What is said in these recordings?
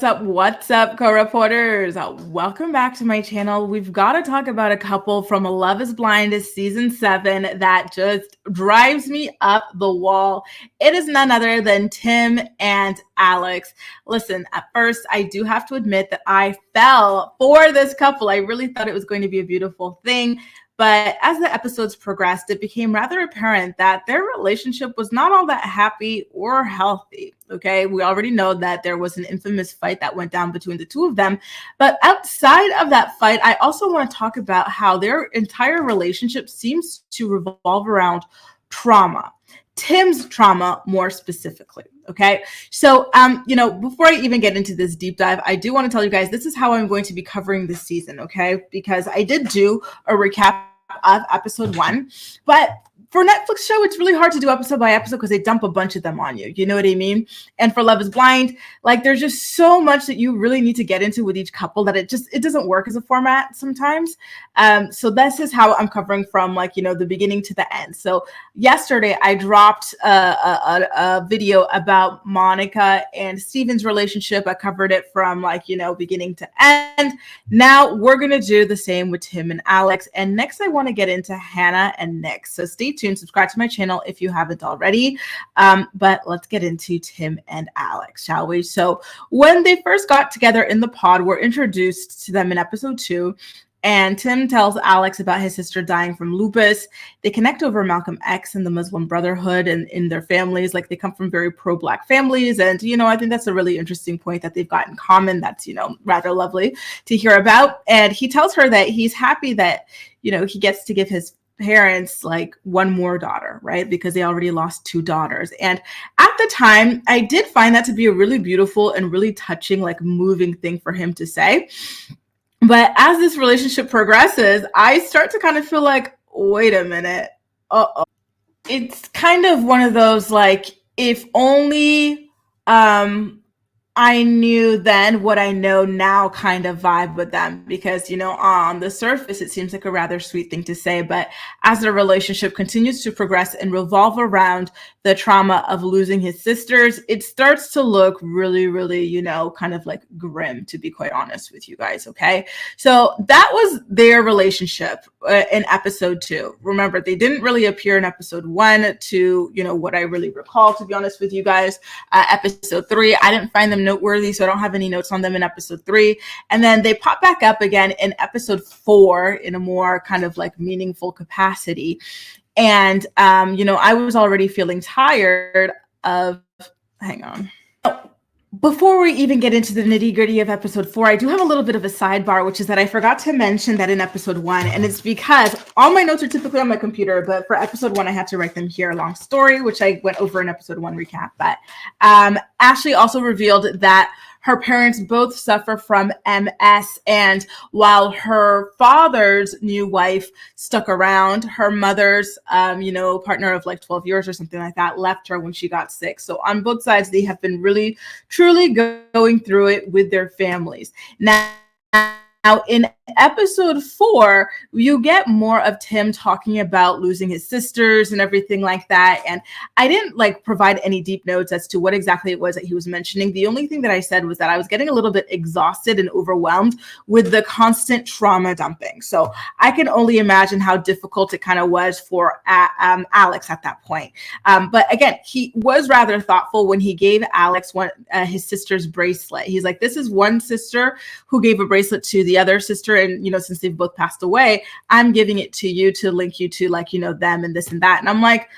What's up, co-reporters? Welcome back to my channel. We've got to talk about a couple from Love is Blind season 7 that just drives me up the wall. It is none other than Tim and Alex. Listen, at first, I do have to admit that I fell for this couple. I really thought it was going to be a beautiful thing. But as the episodes progressed, it became rather apparent that their relationship was not all that happy or healthy. Okay, we already know that there was an infamous fight that went down between the two of them. But outside of that fight, I also want to talk about how their entire relationship seems to revolve around trauma. Tim's trauma more specifically. Okay. So, before I even get into this deep dive, I do want to tell you guys, this is how I'm going to be covering this season. Okay. Because I did do a recap of episode 1, but for Netflix show, it's really hard to do episode by episode because they dump a bunch of them on you. You know what I mean? And for Love is Blind, like there's just so much that you really need to get into with each couple that it doesn't work as a format sometimes. So this is how I'm covering from the beginning to the end. So yesterday I dropped a video about Monica and Steven's relationship. I covered it from beginning to end. Now we're going to do the same with Tim and Alex. And next I want to get into Hannah and Nick. So stay tuned, subscribe to my channel if you haven't already. But let's get into Tim and Alex, shall we? So when they first got together in the pod, we're introduced to them in episode 2. And Tim tells Alex about his sister dying from lupus. They connect over Malcolm X and the Muslim Brotherhood and in their families. Like they come from very pro-Black families. And, I think that's a really interesting point that they've got in common. That's, rather lovely to hear about. And he tells her that he's happy that, he gets to give his parents one more daughter, right? Because they already lost 2 daughters. And at the time, I did find that to be a really beautiful and really touching, moving thing for him to say. But as this relationship progresses, I start to kind of feel like, wait a minute. Uh-oh. It's kind of one of those, if only I knew then what I know now kind of vibe with them, because, on the surface, it seems like a rather sweet thing to say. But as the relationship continues to progress and revolve around the trauma of losing his sisters, it starts to look really, really, kind of grim, to be quite honest with you guys. Okay. So that was their relationship in episode 2. Remember, they didn't really appear in episode 1 to, what I really recall, to be honest with you guys. Episode 3, I didn't find them noteworthy, so I don't have any notes on them in episode 3. And then they pop back up again in episode 4 in a more kind of meaningful capacity. And, I was already feeling tired of, hang on. Before we even get into the nitty-gritty of episode 4, I do have a little bit of a sidebar, which is that I forgot to mention that in episode 1, and it's because all my notes are typically on my computer, but for episode 1, I had to write them here. Long story, which I went over in episode 1 recap. But Ashley also revealed that her parents both suffer from MS, and while her father's new wife stuck around, her mother's, partner of 12 years or something like that left her when she got sick. So on both sides, they have been really, truly going through it with their families. Now, in episode 4, you get more of Tim talking about losing his sisters and everything like that. And I didn't provide any deep notes as to what exactly it was that he was mentioning. The only thing that I said was that I was getting a little bit exhausted and overwhelmed with the constant trauma dumping. So I can only imagine how difficult it kind of was for Alex at that point. But again, he was rather thoughtful when he gave Alex his sister's bracelet. He's like, this is one sister who gave a bracelet to the other sister. And, since they've both passed away, I'm giving it to you to link you to them and this and that. And I'm like,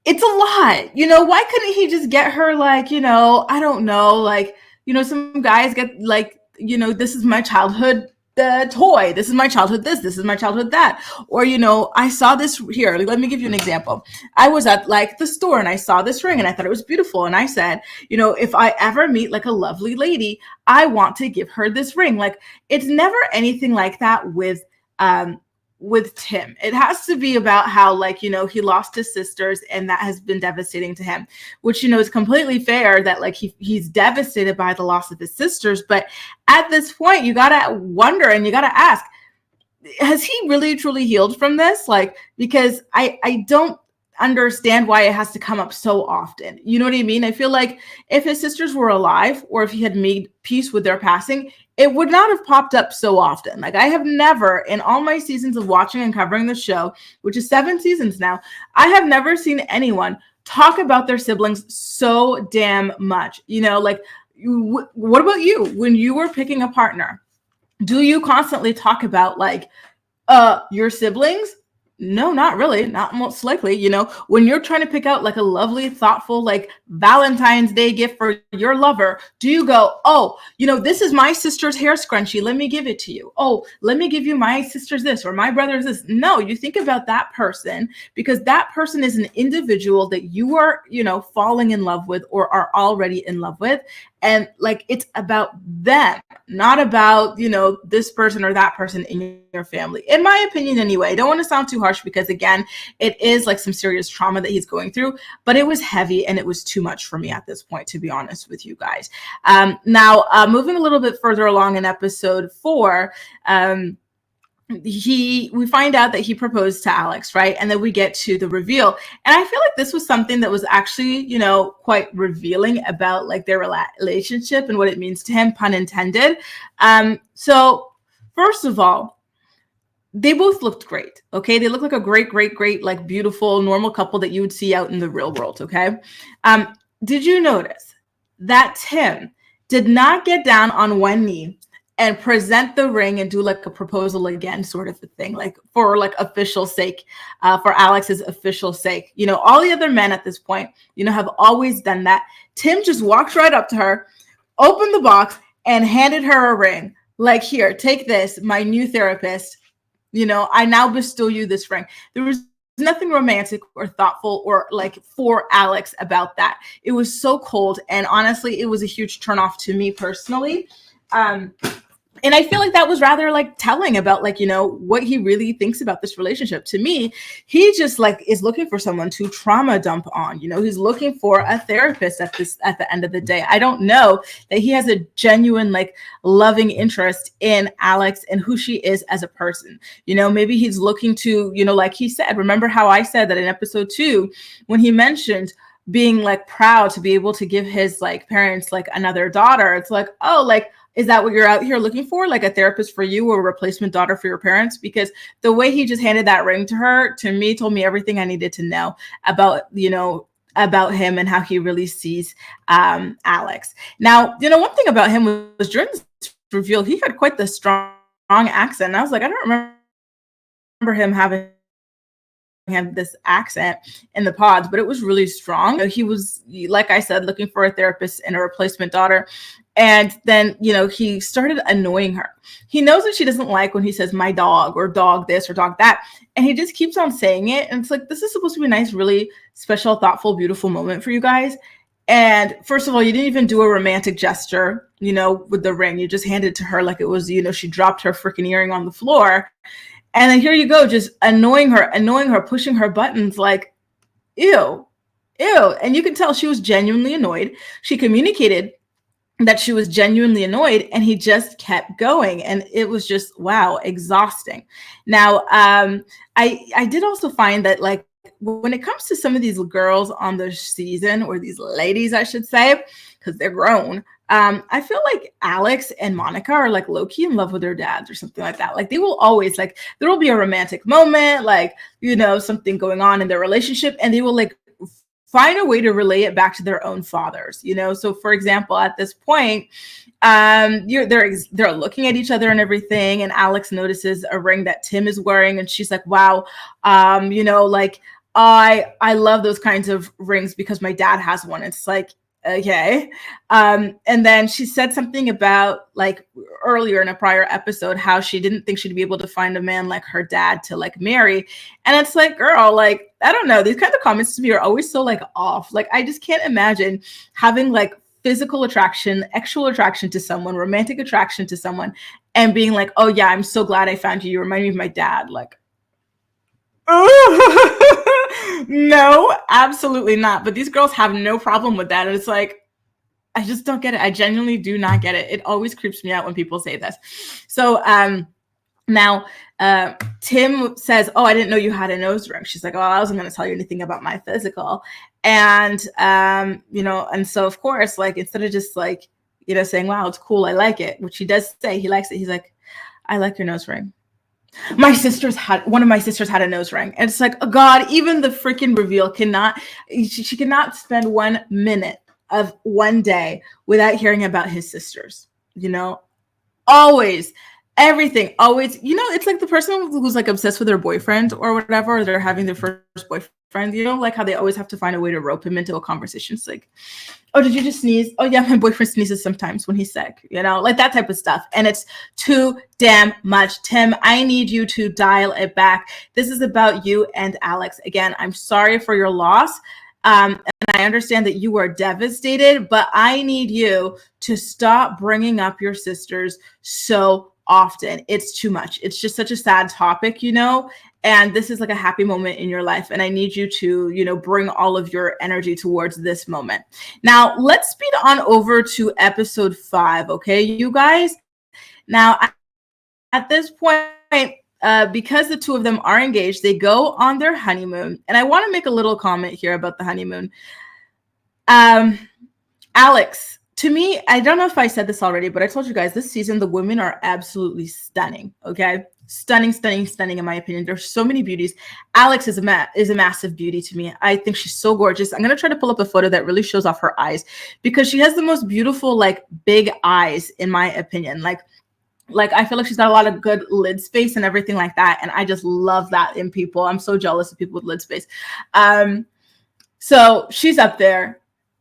it's a lot, why couldn't he just get her I don't know, some guys get this is my childhood toy. This is my childhood this is my childhood that. Or, I saw this here. Let me give you an example. I was at the store and I saw this ring and I thought it was beautiful. And I said, if I ever meet a lovely lady, I want to give her this ring. It's never anything like that with Tim. It has to be about how he lost his sisters and that has been devastating to him, which is completely fair that he's devastated by the loss of his sisters. But at this point, you gotta wonder and you gotta ask, has he really truly healed from this? Because understand why it has to come up so often. You know what I mean? I feel like if his sisters were alive or if he had made peace with their passing, it would not have popped up so often. Like, I have never, in all my seasons of watching and covering the show, which is 7 seasons now, I have never seen anyone talk about their siblings so damn much. You know, like, what about you? When you were picking a partner, do you constantly talk about like your siblings? No, not really. Not most likely. You know, when you're trying to pick out like a lovely, thoughtful, like Valentine's Day gift for your lover, do you go, oh, you know, this is my sister's hair scrunchie. Let me give it to you. Oh, let me give you my sister's this or my brother's this. No, you think about that person because that person is an individual that you are, you know, falling in love with or are already in love with. And like, it's about them, not about, you know, this person or that person in your family. In my opinion, anyway, I don't want to sound too harsh because again, it is like some serious trauma that he's going through, but it was heavy and it was too much for me at this point, to be honest with you guys. Now, moving a little bit further along in episode 4, we find out that he proposed to Alex, right? And then we get to the reveal. And I feel like this was something that was actually, you know, quite revealing about like their relationship and what it means to him, pun intended. So first of all, they both looked great. Okay. They look like a great, like beautiful, normal couple that you would see out in the real world. Okay. Did you notice that Tim did not get down on one knee and present the ring and do like a proposal again, sort of a thing, like for like official sake, for Alex's official sake? You know, all the other men at this point, you know, have always done that. Tim just walked right up to her, opened the box and handed her a ring. Like, here, take this, my new therapist. You know, I now bestow you this ring. There was nothing romantic or thoughtful or like for Alex about that. It was so cold. And honestly, it was a huge turnoff to me personally. And I feel like that was rather like telling about like, you know, what he really thinks about this relationship. To me, he just like is looking for someone to trauma dump on. You know, he's looking for a therapist at the end of the day. I don't know that he has a genuine like loving interest in Alex and who she is as a person. You know, maybe he's looking to, you know, like he said, remember how I said that in episode 2 when he mentioned being like proud to be able to give his like parents like another daughter. It's like, oh, like, is that what you're out here looking for? Like a therapist for you or a replacement daughter for your parents? Because the way he just handed that ring to her, to me, told me everything I needed to know about, you know, about him and how he really sees Alex. Now, you know, one thing about him was during this reveal, he had quite the strong accent. And I was like, I don't remember him having this accent in the pods, but it was really strong. He was, like I said, looking for a therapist and a replacement daughter. And then, you know, he started annoying her. He knows that she doesn't like when he says my dog or dog this or dog that. And he just keeps on saying it. And it's like, this is supposed to be a nice, really special, thoughtful, beautiful moment for you guys. And first of all, you didn't even do a romantic gesture, you know, with the ring. You just handed it to her like it was, you know, she dropped her freaking earring on the floor. And then here you go, just annoying her, pushing her buttons like, ew. And you can tell she was genuinely annoyed. She communicated that she was genuinely annoyed and he just kept going. And it was just, wow, exhausting. Now, I did also find that like, when it comes to some of these girls on the season, or these ladies, I should say, because they're grown, I feel like Alex and Monica are like low-key in love with their dads or something like that. Like they will always like, there will be a romantic moment, like, you know, something going on in their relationship, and they will like find a way to relay it back to their own fathers, you know? So for example, at this point, they're looking at each other and everything. And Alex notices a ring that Tim is wearing. And she's like, wow, you know, like I love those kinds of rings because my dad has one. It's like, okay. And then she said something about like earlier in a prior episode, how she didn't think she'd be able to find a man like her dad to like marry. And it's like, girl, like, I don't know. These kinds of comments to me are always so like off. Like, I just can't imagine having like physical attraction, sexual attraction to someone, romantic attraction to someone, and being like, oh yeah, I'm so glad I found you. You remind me of my dad. Like, no, absolutely not. But these girls have no problem with that. And it's like, I just don't get it. I genuinely do not get it. It always creeps me out when people say this. So, Now, Tim says, "Oh, I didn't know you had a nose ring." She's like, "Oh, I wasn't going to tell you anything about my physical." And, and so of course, like, instead of just like, saying, "Wow, it's cool, I like it," which he does say, he likes it. He's like, "I like your nose ring. One of my sisters had a nose ring." And it's like, oh God, even the freaking reveal she cannot spend 1 minute of one day without hearing about his sisters, always, everything, always, it's like the person who's like obsessed with their boyfriend or whatever, or they're having their first boyfriend, like how they always have to find a way to rope him into a conversation. It's like, "Oh, did you just sneeze? Oh yeah, my boyfriend sneezes sometimes when he's sick," like that type of stuff. And it's too damn much. Tim, I need you to dial it back. This is about you and Alex. Again, I'm sorry for your loss. And I understand that you are devastated, but I need you to stop bringing up your sisters so often. It's too much. It's just such a sad topic, and this is like a happy moment in your life. And I need you to, bring all of your energy towards this moment. Now, let's speed on over to episode 5. Okay, you guys. Now, at this point, because the two of them are engaged, they go on their honeymoon. And I want to make a little comment here about the honeymoon. Alex, to me, I don't know if I said this already, but I told you guys this season, the women are absolutely stunning. Okay. Stunning, stunning, stunning, in my opinion. There's so many beauties. Alex is a massive beauty to me. I think she's so gorgeous. I'm going to try to pull up a photo that really shows off her eyes, because she has the most beautiful, like, big eyes, in my opinion. Like I feel like she's got a lot of good lid space and everything like that. And I just love that in people. I'm so jealous of people with lid space. So she's up there.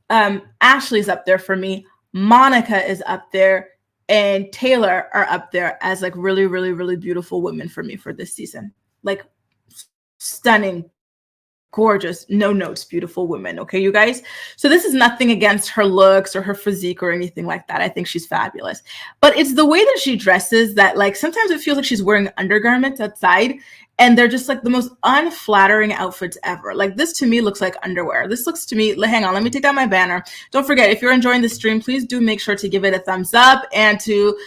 Ashley's up there for me. Monica is up there. And Taylor are up there as like really, really, really beautiful women for me for this season. Like stunning, gorgeous, no notes, beautiful women. Okay, you guys. So this is nothing against her looks or her physique or anything like that. I think she's fabulous. But it's the way that she dresses that, like, sometimes it feels like she's wearing undergarments outside, and they're just like the most unflattering outfits ever. Like, this to me looks like underwear. This looks to me, hang on, let me take down my banner. Don't forget, if you're enjoying the stream, please do make sure to give it a thumbs up and to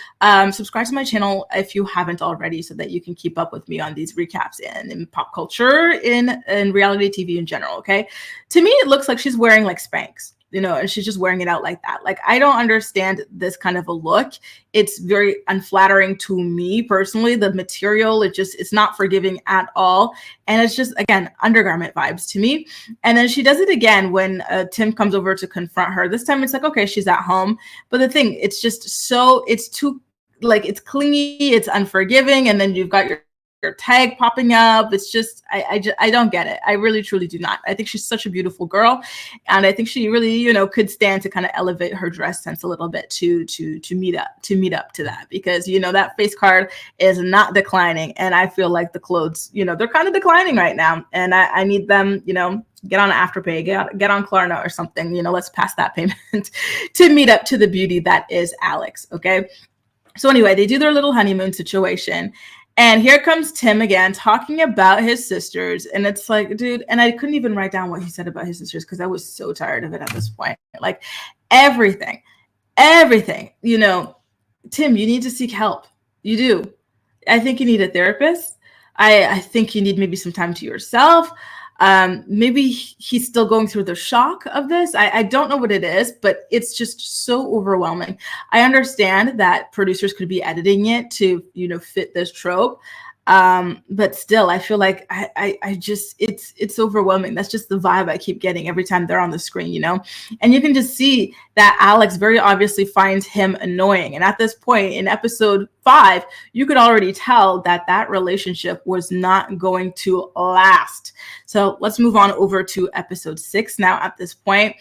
subscribe to my channel if you haven't already, so that you can keep up with me on these recaps in pop culture, in reality TV in general. Okay. To me, it looks like she's wearing like Spanx, and she's just wearing it out like that. Like, I don't understand this kind of a look. It's very unflattering to me personally. The material, it's not forgiving at all. And it's just, again, undergarment vibes to me. And then she does it again when Tim comes over to confront her. This time it's like, okay, she's at home. But the thing, it's too, like, it's clingy, it's unforgiving. And then you've got your tag popping up. It's just, I don't get it. I really, truly do not. I think she's such a beautiful girl. And I think she really, could stand to kind of elevate her dress sense a little bit to meet up to that, because, that face card is not declining. And I feel like the clothes, they're kind of declining right now. And I need them, get on Afterpay, get on Klarna or something, let's pass that payment to meet up to the beauty that is Alex. Okay. So anyway, they do their little honeymoon situation. And here comes Tim again talking about his sisters. And it's like, dude, and I couldn't even write down what he said about his sisters because I was so tired of it at this point. Like, everything, Tim, you need to seek help. You do. I think you need a therapist. I think you need maybe some time to yourself. Maybe he's still going through the shock of this. I don't know what it is, but it's just so overwhelming. I understand that producers could be editing it to, fit this trope. But still, I feel like I just, it's overwhelming. That's just the vibe I keep getting every time they're on the screen, and you can just see that Alex very obviously finds him annoying. And at this point in episode 5, you could already tell that relationship was not going to last. So let's move on over to episode 6 now. At this point,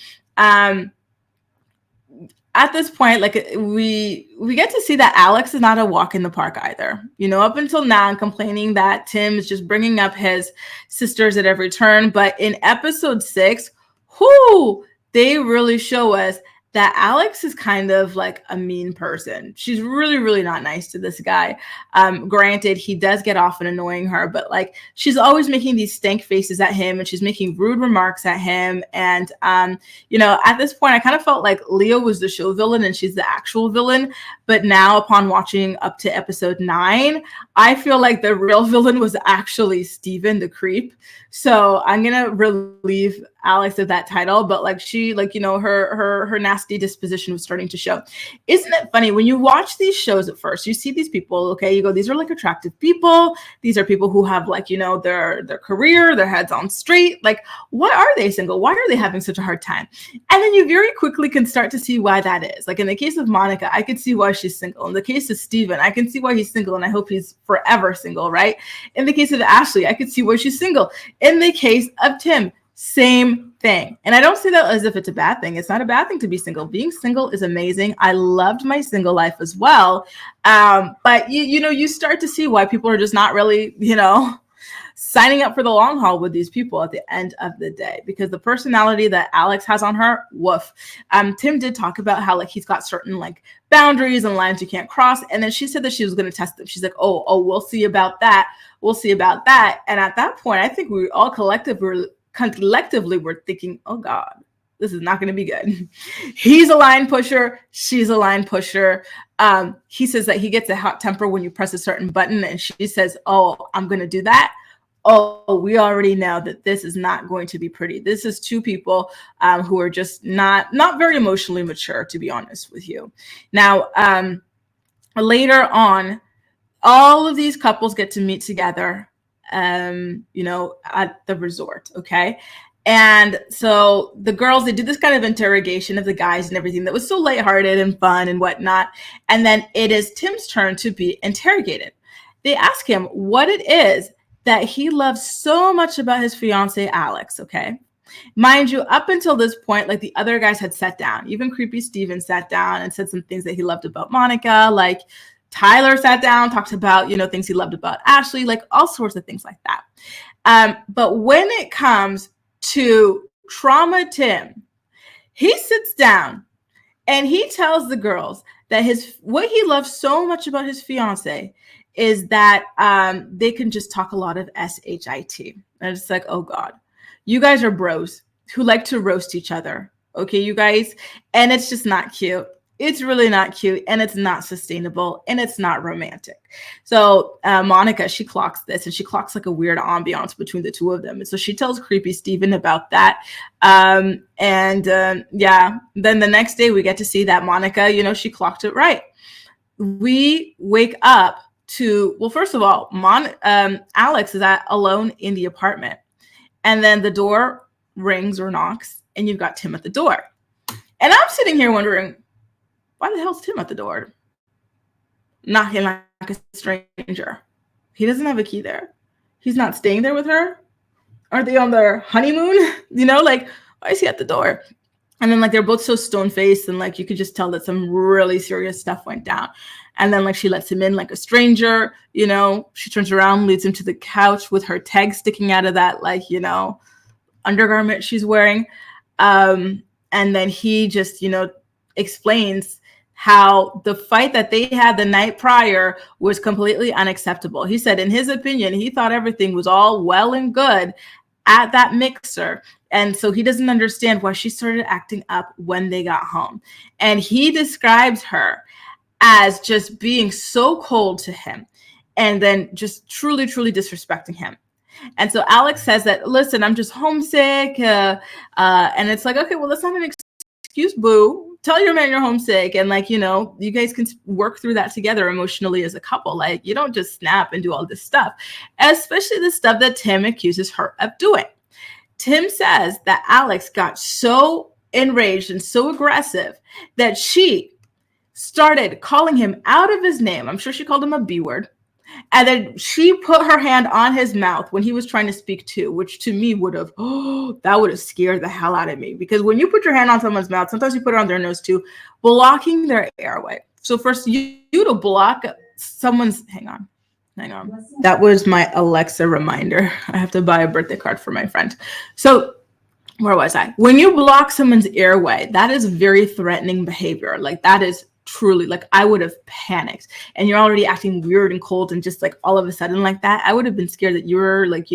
like, we get to see that Alex is not a walk in the park either. Up until now, I'm complaining that Tim is just bringing up his sisters at every turn. But in episode 6, they really show us that Alex is kind of like a mean person. She's really, really not nice to this guy. Granted, he does get off on annoying her, but like she's always making these stank faces at him, and she's making rude remarks at him. And you know, at this point, I kind of felt like Leo was the show villain and she's the actual villain. But now, upon watching up to episode 9, I feel like the real villain was actually Steven the creep. So I'm gonna relieve Alex of that title, but like she, like, you know, her nasty disposition was starting to show. Isn't it funny when you watch these shows at first, you see these people, okay, you go, these are like attractive people. These are people who have, like, you know, their career, their heads on straight. Like, why are they single? Why are they having such a hard time? And then you very quickly can start to see why that is. Like in the case of Monica, I could see why she's single. In the case of Steven, I can see why he's single, and I hope he's forever single, right? In the case of Ashley, I could see why she's single. In the case of Tim, same thing. And I don't say that as if it's a bad thing. It's not a bad thing to be single. Being single is amazing. I loved my single life as well. But you know, you start to see why people are just not really, you know, signing up for the long haul with these people at the end of the day, because the personality that Alex has on her, woof. Tim did talk about how like he's got certain like boundaries and lines you can't cross. And then she said that she was going to test them. She's like, oh, we'll see about that. We'll see about that. And at that point, I think we all collectively were thinking, oh God, this is not going to be good. He's a line pusher. She's a line pusher. He says that he gets a hot temper when you press a certain button, and she says, oh, I'm going to do that. Oh, we already know that this is not going to be pretty. This is two people who are just not very emotionally mature, to be honest with you. Now, later on, all of these couples get to meet together, you know, at the resort, okay? And so the girls, they did this kind of interrogation of the guys and everything that was so lighthearted and fun and whatnot. And then it is Tim's turn to be interrogated. They ask him what it is that he loves so much about his fiance, Alex, okay? Mind you, up until this point, like the other guys had sat down. Even creepy Steven sat down and said some things that he loved about Monica. Like Tyler sat down, talked about, you know, things he loved about Ashley, like all sorts of things like that. But when it comes to Trauma Tim, he sits down and he tells the girls that what he loves so much about his fiance is that they can just talk a lot of shit. And it's like, oh God, you guys are bros who like to roast each other. Okay, you guys. And it's just not cute. It's really not cute, and it's not sustainable, and it's not romantic. So Monica, she clocks this, and she clocks like a weird ambiance between the two of them. And so she tells creepy Steven about that. Yeah, then the next day we get to see that Monica, you know, she clocked it right. We wake up to, well, first of all, Alex is alone in the apartment. And then the door rings or knocks, and you've got Tim at the door. And I'm sitting here wondering, why the hell's Tim at the door? Knocking like a stranger. He doesn't have a key there. He's not staying there with her. Aren't they on their honeymoon? You know, like, why is he at the door? And then like they're both so stone-faced, and like you could just tell that some really serious stuff went down. And then like she lets him in like a stranger, you know, she turns around, leads him to the couch with her tag sticking out of that, like, you know, undergarment she's wearing. And then he just, you know, explains how the fight that they had the night prior was completely unacceptable. He said, in his opinion, he thought everything was all well and good at that mixer. And so he doesn't understand why she started acting up when they got home. And he describes her as just being so cold to him and then just truly, truly disrespecting him. And so Alex says that, listen, I'm just homesick. And it's like, okay, well, that's not an excuse, boo. Tell your man you're homesick, and like, you know, you guys can work through that together emotionally as a couple. Like, you don't just snap and do all this stuff, especially the stuff that Tim accuses her of doing. Tim says that Alex got so enraged and so aggressive that she started calling him out of his name. I'm sure she called him a B word. And then she put her hand on his mouth when he was trying to speak too, which to me would have, that would have scared the hell out of me. Because when you put your hand on someone's mouth, sometimes you put it on their nose too, blocking their airway. So first you to block someone's, hang on. That was my Alexa reminder. I have to buy a birthday card for my friend. So where was I? When you block someone's airway, that is very threatening behavior. Like that is truly, like I would have panicked, and you're already acting weird and cold and just like all of a sudden like that. I would have been scared that you were like,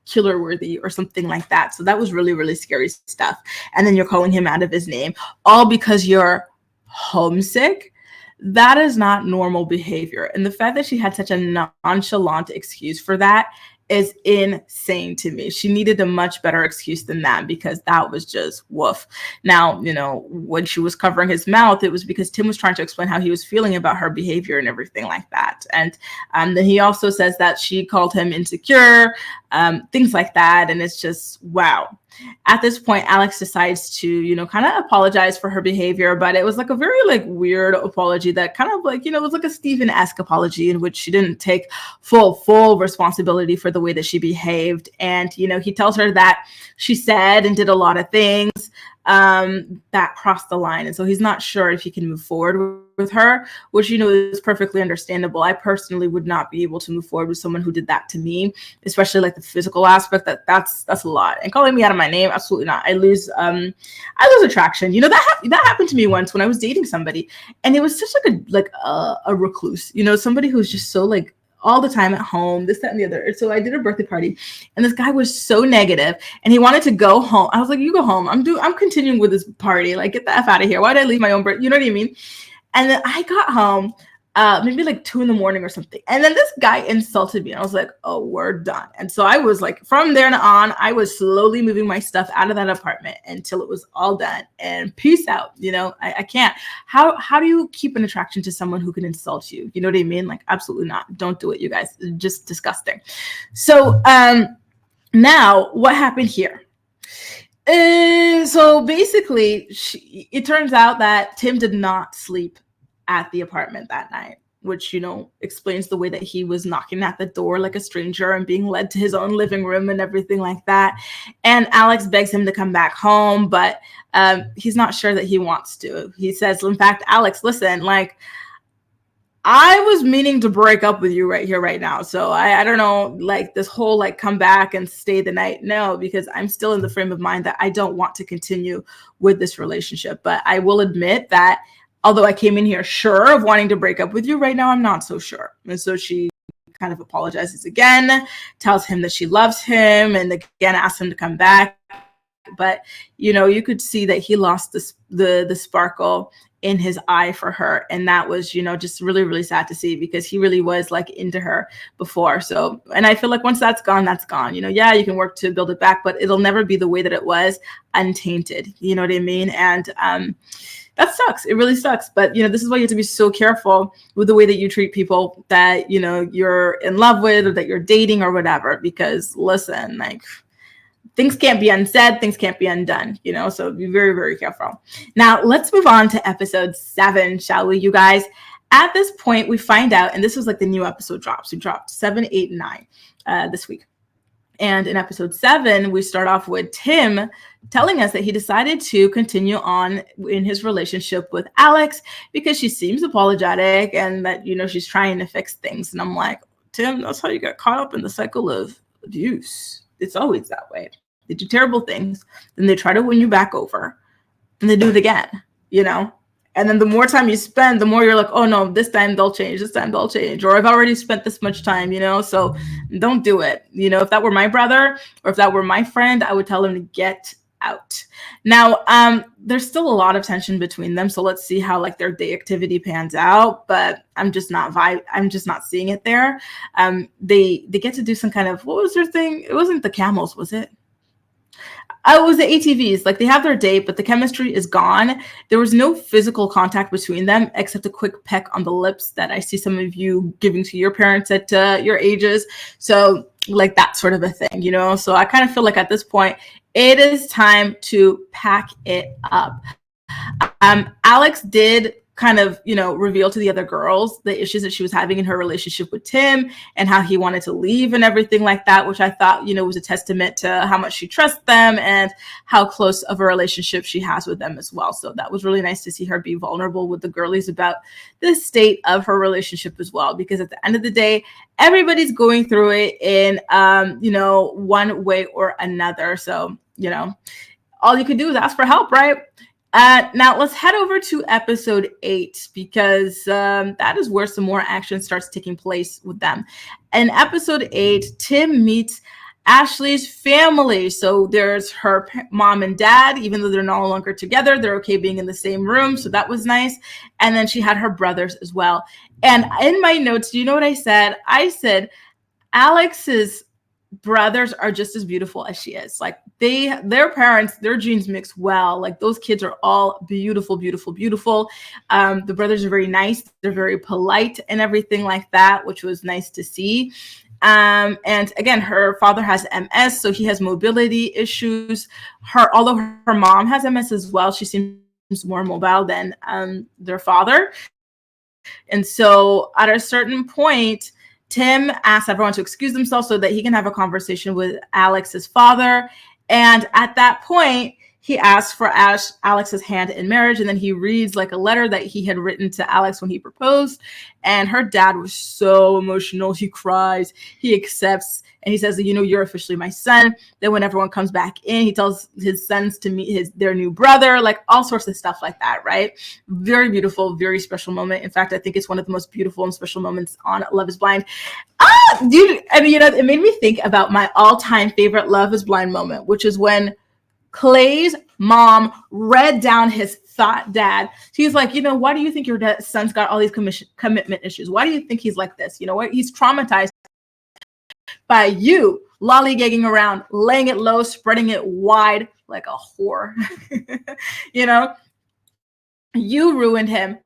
killer worthy or something like that. So that was really, really scary stuff. And then you're calling him out of his name, all because you're homesick. That is not normal behavior. And the fact that she had such a nonchalant excuse for that is insane to me. She needed a much better excuse than that, because that was just woof. Now, when she was covering his mouth, it was because Tim was trying to explain how he was feeling about her behavior and everything like that. And then he also says that she called him insecure, things like that. And it's just, wow. At this point, Alex decides to, kind of apologize for her behavior, but it was like a very like weird apology that kind of like, it was like a Stephen-esque apology in which she didn't take full responsibility for the way that she behaved. And, he tells her that she said and did a lot of things that crossed the line. And so he's not sure if he can move forward with her, which, is perfectly understandable. I personally would not be able to move forward with someone who did that to me, especially like the physical aspect. That's a lot. And calling me out of my name, absolutely not. I lose attraction. That happened to me once when I was dating somebody, and it was such like a recluse, somebody who's just so like all the time at home, this, that, and the other. So I did a birthday party, and this guy was so negative, and he wanted to go home. I was like, you go home. I'm continuing with this party. Like, get the F out of here. Why did I leave my own birthday? You know what I mean? And then I got home, maybe like 2 a.m. or something. And then this guy insulted me. And I was like, oh, we're done. And so I was like, from there on, I was slowly moving my stuff out of that apartment until it was all done. And peace out. I can't. How do you keep an attraction to someone who can insult you? You know what I mean? Like, absolutely not. Don't do it, you guys. It's just disgusting. So now what happened here? So basically, it turns out that Tim did not sleep at the apartment that night, which, explains the way that he was knocking at the door like a stranger and being led to his own living room and everything like that. And Alex begs him to come back home, but he's not sure that he wants to. He says, in fact, Alex, listen, like, I was meaning to break up with you right here, right now. So I don't know, like this whole like come back and stay the night. No, because I'm still in the frame of mind that I don't want to continue with this relationship. But I will admit that although I came in here sure of wanting to break up with you, right now I'm not so sure. And so she kind of apologizes again, tells him that she loves him, and again asks him to come back. But, you could see that he lost the sparkle in his eye for her. And that was, just really, really sad to see, because he really was like into her before. So, and I feel like once that's gone, that's gone. Yeah, you can work to build it back, but it'll never be the way that it was, untainted. You know what I mean? And that sucks. It really sucks. But, this is why you have to be so careful with the way that you treat people that, you're in love with or that you're dating or whatever, because listen, like, things can't be unsaid, things can't be undone, so be very, very careful. Now, let's move on to episode 7, shall we, you guys? At this point, we find out, and this was like the new episode drops. We dropped 7, 8, and 9 this week. And in episode 7, we start off with Tim telling us that he decided to continue on in his relationship with Alex because she seems apologetic and that, she's trying to fix things. And I'm like, Tim, that's how you get caught up in the cycle of abuse. It's always that way. They do terrible things, then they try to win you back over, and they do it again, And then the more time you spend, the more you're like, oh no, this time they'll change, or I've already spent this much time, so don't do it. If that were my brother or if that were my friend, I would tell him to get out. Now, there's still a lot of tension between them, so let's see how like their day activity pans out. But I'm just not seeing it there. They get to do some kind of, what was their thing? It wasn't the camels, was it? It was the ATVs. Like, they have their date, but the chemistry is gone. There was no physical contact between them except a quick peck on the lips that I see some of you giving to your parents at your ages. So like that sort of a thing, So I kind of feel like at this point, it is time to pack it up. Alex did kind of, reveal to the other girls the issues that she was having in her relationship with Tim and how he wanted to leave and everything like that, which I thought, was a testament to how much she trusts them and how close of a relationship she has with them as well. So that was really nice to see her be vulnerable with the girlies about the state of her relationship as well, because at the end of the day, everybody's going through it in, one way or another. So, all you could do is ask for help, right? Now let's head over to episode 8 because that is where some more action starts taking place with them. In episode 8, Tim meets Ashley's family. So there's her mom and dad, even though they're no longer together, they're okay being in the same room. So that was nice. And then she had her brothers as well. And in my notes, do you know what I said? I said, Alex's brothers are just as beautiful as she is. Like their parents, their genes mix well. Like those kids are all beautiful, beautiful, beautiful. The brothers are very nice. They're very polite and everything like that, which was nice to see. And again, her father has MS, so he has mobility issues. Although her mom has MS as well, she seems more mobile than their father. And so at a certain point, Tim asks everyone to excuse themselves so that he can have a conversation with Alex's father. And at that point, he asks for Alex's hand in marriage. And then he reads like a letter that he had written to Alex when he proposed. And her dad was so emotional. He cries, he accepts, and he says, you're officially my son. Then when everyone comes back in, he tells his sons to meet their new brother, like all sorts of stuff like that, right? Very beautiful, very special moment. In fact, I think it's one of the most beautiful and special moments on Love is Blind. Dude, and it made me think about my all-time favorite Love is Blind moment, which is when Clay's mom read down his thought dad. She's like, why do you think your son's got all these commitment issues? Why do you think he's like this? You know what? He's traumatized by you lollygagging around, laying it low, spreading it wide like a whore. You ruined him.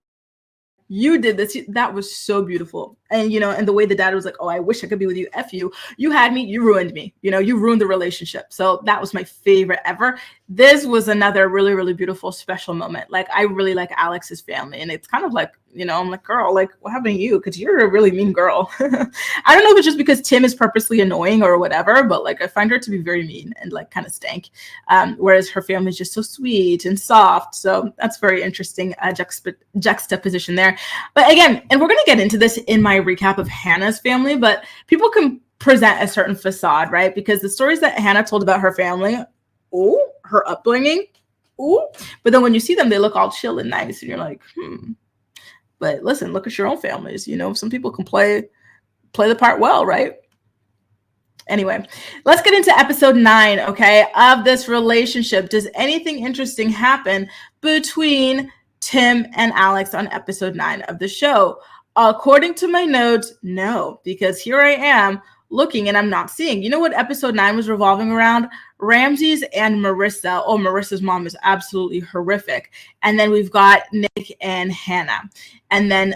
You did this. That was so beautiful. And, and the way the dad was like, oh, I wish I could be with you. F you. You had me. You ruined me. You ruined the relationship. So that was my favorite ever. This was another really, really beautiful, special moment. Like, I really like Alex's family. And it's kind of like, I'm like, girl, like, what happened to you? Because you're a really mean girl. I don't know if it's just because Tim is purposely annoying or whatever, but like, I find her to be very mean and like kind of stank. Whereas her family is just so sweet and soft. So that's very interesting juxtaposition there. But again, and we're going to get into this in my recap of Hannah's family, but people can present a certain facade, right? Because the stories that Hannah told about her family, her upbringing, but then when you see them, they look all chill and nice, and you're like, But listen, look at your own families. Some people can play the part well, right? Anyway, let's get into episode 9, okay, of this relationship. Does anything interesting happen between Tim and Alex on episode 9 of the show? According to my notes, no, because here I am looking and I'm not seeing. You know what episode 9 was revolving around? Ramses and Marissa. Oh, Marissa's mom is absolutely horrific. And then we've got Nick and Hannah. And then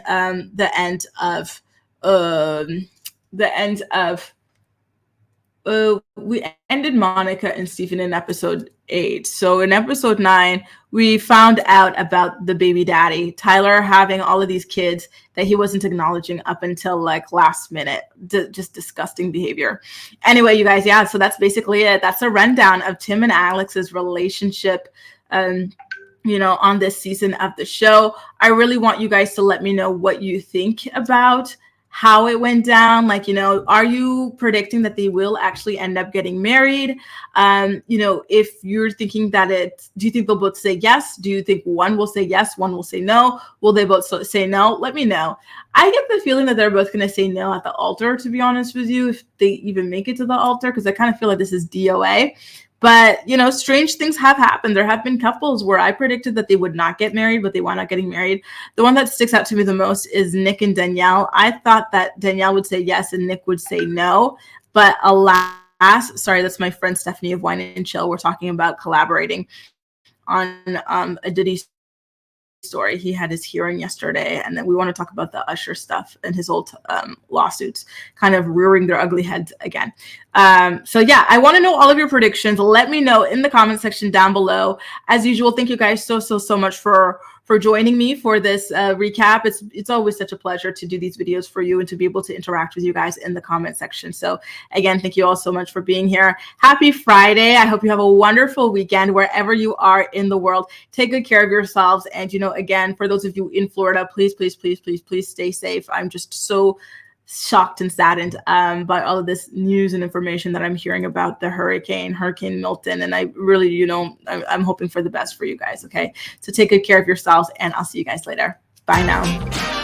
we ended Monica and Stephen in episode 8. So in episode 9, we found out about the baby daddy, Tyler, having all of these kids that he wasn't acknowledging up until like last minute. Just disgusting behavior. Anyway, you guys, yeah, so that's basically it. That's a rundown of Tim and Alex's relationship, on this season of the show. I really want you guys to let me know what you think about how it went down. Like, are you predicting that they will actually end up getting married? If you're thinking that do you think they'll both say yes? Do you think one will say yes, one will say no? Will they both say no? Let me know. I get the feeling that they're both going to say no at the altar, to be honest with you, if they even make it to the altar, because I kind of feel like this is DOA. But, strange things have happened. There have been couples where I predicted that they would not get married, but they wound up getting married. The one that sticks out to me the most is Nick and Danielle. I thought that Danielle would say yes and Nick would say no. But alas, sorry, that's my friend Stephanie of Wine and Chill. We're talking about collaborating on a Diddy story. He had his hearing yesterday, and then we want to talk about the Usher stuff and his old lawsuits kind of rearing their ugly heads again. So yeah, I want to know all of your predictions. Let me know in the comment section down below. As usual, thank you guys so much for joining me for this recap. It's always such a pleasure to do these videos for you and to be able to interact with you guys in the comment section. So again, thank you all so much for being here. Happy Friday. I hope you have a wonderful weekend wherever you are in the world. Take good care of yourselves. And, again, for those of you in Florida, please stay safe. I'm just so shocked and saddened by all of this news and information that I'm hearing about the Hurricane Milton. And I really, I'm hoping for the best for you guys. Okay. So take good care of yourselves, and I'll see you guys later. Bye now.